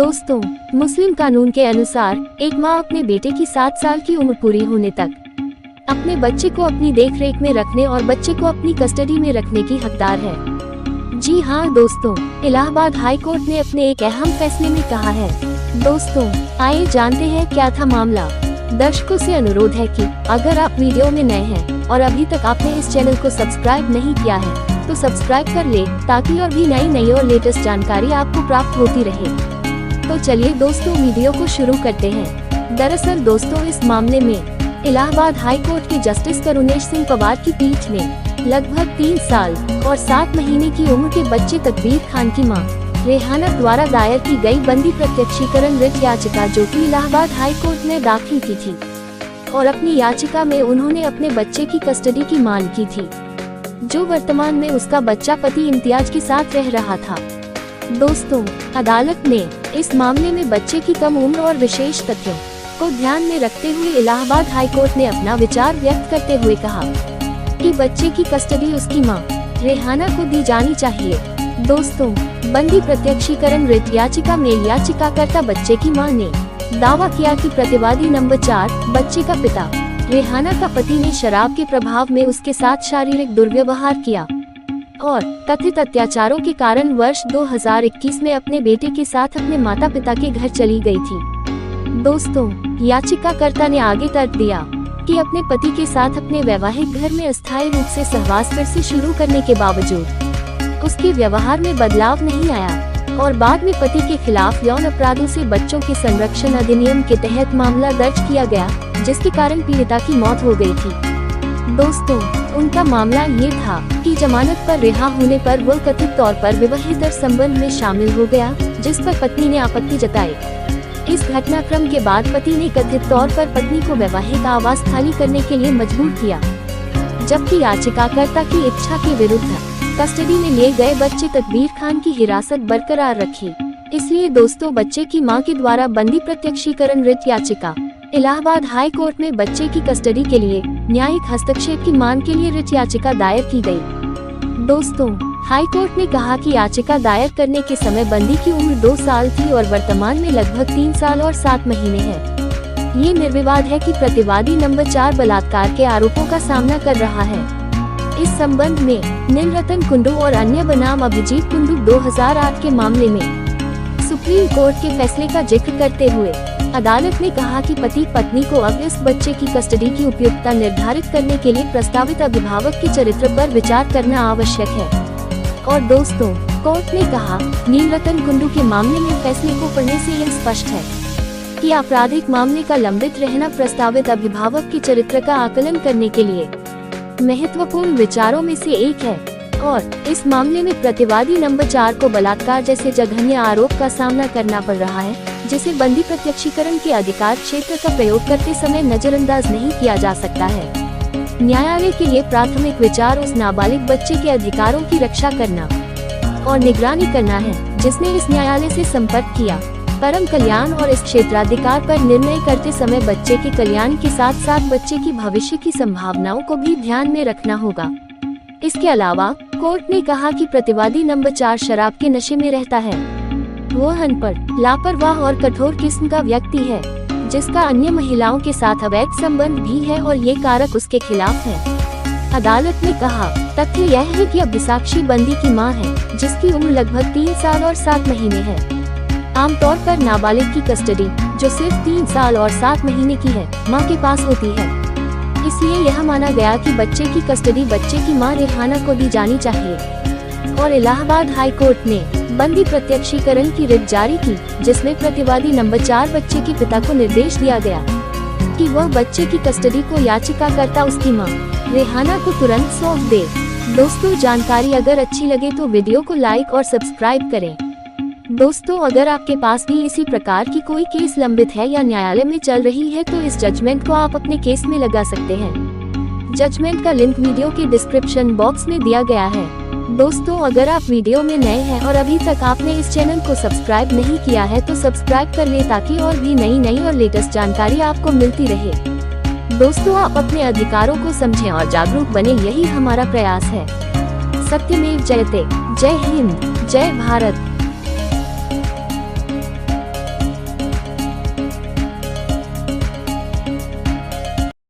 दोस्तों, मुस्लिम कानून के अनुसार एक माँ अपने बेटे की 7 साल की उम्र पूरी होने तक अपने बच्चे को अपनी देखरेख में रखने और बच्चे को अपनी कस्टडी में रखने की हकदार है। जी हाँ दोस्तों, इलाहाबाद हाई कोर्ट ने अपने एक अहम फैसले में कहा है। दोस्तों, आइए जानते हैं क्या था मामला। दर्शकों से अनुरोध है कि अगर आप वीडियो में नए हैं और अभी तक आपने इस चैनल को सब्सक्राइब नहीं किया है तो सब्सक्राइब कर ले, ताकि और भी नई और लेटेस्ट जानकारी आपको प्राप्त होती रहे। तो चलिए दोस्तों, वीडियो को शुरू करते हैं। दरअसल दोस्तों, इस मामले में इलाहाबाद हाई कोर्ट के जस्टिस करुणेश सिंह पवार की पीठ ने लगभग 3 साल और 7 महीने की उम्र के बच्चे तकबीर खान की मां रेहाना द्वारा दायर की गई बंदी प्रत्यक्षीकरण रिट याचिका, जो कि इलाहाबाद हाई कोर्ट ने दाखिल की थी, और अपनी याचिका में उन्होंने अपने बच्चे की कस्टडी की मांग की थी, जो वर्तमान में उसका बच्चा पति इम्तियाज के साथ रह रहा था। दोस्तों, अदालत ने इस मामले में बच्चे की कम उम्र और विशेष तथ्यों को ध्यान में रखते हुए इलाहाबाद हाई कोर्ट ने अपना विचार व्यक्त करते हुए कहा कि बच्चे की कस्टडी उसकी मां रेहाना को दी जानी चाहिए। दोस्तों, बंदी प्रत्यक्षीकरण रिट याचिका में याचिकाकर्ता बच्चे की मां ने दावा किया कि प्रतिवादी नंबर 4 बच्चे का पिता रेहाना का पति ने शराब के प्रभाव में उसके साथ शारीरिक दुर्व्यवहार किया और कथित अत्याचारों के कारण वर्ष 2021 में अपने बेटे के साथ अपने माता पिता के घर चली गई थी। दोस्तों, याचिकाकर्ता ने आगे तर्क दिया कि अपने पति के साथ अपने वैवाहिक घर में अस्थायी रूप से सहवास फिर से शुरू करने के बावजूद उसके व्यवहार में बदलाव नहीं आया और बाद में पति के खिलाफ यौन अपराधों से बच्चों के संरक्षण अधिनियम के तहत मामला दर्ज किया गया, जिसके कारण पीड़िता की मौत हो गई थी। दोस्तों, उनका मामला ये था कि जमानत पर रिहा होने पर वो कथित तौर पर विवाहेतर संबंध में शामिल हो गया, जिस पर पत्नी ने आपत्ति जताई। इस घटनाक्रम के बाद पति ने कथित तौर पर पत्नी को वैवाहिक आवास खाली करने के लिए मजबूर किया, जबकि याचिकाकर्ता की इच्छा के विरुद्ध कस्टडी में लिए गए बच्चे तकबीर खान की हिरासत बरकरार रखी। इसलिए दोस्तों, बच्चे की मां के द्वारा बंदी प्रत्यक्षीकरण रिट याचिका इलाहाबाद हाई कोर्ट में बच्चे की कस्टडी के लिए न्यायिक हस्तक्षेप की मांग के लिए रिट याचिका दायर की गई। दोस्तों, हाई कोर्ट ने कहा कि याचिका दायर करने के समय बंदी की उम्र 2 साल थी और वर्तमान में लगभग 3 साल और 7 महीने है। ये निर्विवाद है कि प्रतिवादी नंबर 4 बलात्कार के आरोपों का सामना कर रहा है। इस संबंध में नीलरतन कुंडू और अन्य बनाम अभिजीत कुंडू 2008 के मामले में सुप्रीम कोर्ट के फैसले का जिक्र करते हुए अदालत ने कहा कि पति पत्नी को अब इस बच्चे की कस्टडी की उपयुक्तता निर्धारित करने के लिए प्रस्तावित अभिभावक के चरित्र पर विचार करना आवश्यक है। और दोस्तों, कोर्ट ने कहा, नीलरतन कुंडू के मामले में फैसले को पढ़ने से यह स्पष्ट है कि आपराधिक मामले का लंबित रहना प्रस्तावित अभिभावक के चरित्र का आकलन करने के लिए महत्वपूर्ण विचारों में से एक है, और इस मामले में प्रतिवादी नंबर 4 को बलात्कार जैसे जघन्य आरोप का सामना करना पड़ रहा है, जिसे बंदी प्रत्यक्षीकरण के अधिकार क्षेत्र का प्रयोग करते समय नजरअंदाज नहीं किया जा सकता है। न्यायालय के लिए प्राथमिक विचार उस नाबालिग बच्चे के अधिकारों की रक्षा करना और निगरानी करना है जिसने इस न्यायालय से संपर्क किया। परम कल्याण और इस क्षेत्राधिकार पर निर्णय करते समय बच्चे के कल्याण के साथ साथ बच्चे की भविष्य की संभावनाओं को भी ध्यान में रखना होगा। इसके अलावा कोर्ट ने कहा कि प्रतिवादी नंबर 4 शराब के नशे में रहता है। वो अनपढ़, लापरवाह और कठोर किस्म का व्यक्ति है, जिसका अन्य महिलाओं के साथ अवैध संबंध भी है और ये कारक उसके खिलाफ है। अदालत ने कहा, तथ्य यह है कि अब साक्षी बंदी की मां है, जिसकी उम्र लगभग 3 साल और 7 महीने है। आमतौर पर नाबालिग की कस्टडी, जो सिर्फ 3 साल और 7 महीने की है, मां के पास होती है। इसलिए यह माना गया कि बच्चे की कस्टडी बच्चे की मां रेहाना को दी जानी चाहिए। और इलाहाबाद हाई कोर्ट ने बंदी प्रत्यक्षीकरण की रिट जारी की, जिसमें प्रतिवादी नंबर 4 बच्चे के पिता को निर्देश दिया गया कि वह बच्चे की कस्टडी को याचिकाकर्ता उसकी मां रेहाना को तुरंत सौंप दे। दोस्तों, जानकारी अगर अच्छी लगे तो वीडियो को लाइक और सब्सक्राइब करें। दोस्तों, अगर आपके पास भी इसी प्रकार की कोई केस लंबित है या न्यायालय में चल रही है तो इस जजमेंट को आप अपने केस में लगा सकते हैं। जजमेंट का लिंक वीडियो के डिस्क्रिप्शन बॉक्स में दिया गया है। दोस्तों, अगर आप वीडियो में नए हैं और अभी तक आपने इस चैनल को सब्सक्राइब नहीं किया है तो सब्सक्राइब कर ले, ताकि और भी नई और लेटेस्ट जानकारी आपको मिलती रहे। दोस्तों, आप अपने अधिकारों को समझें और जागरूक बने, यही हमारा प्रयास है। सत्यमेव जयते। जय हिंद, जय भारत।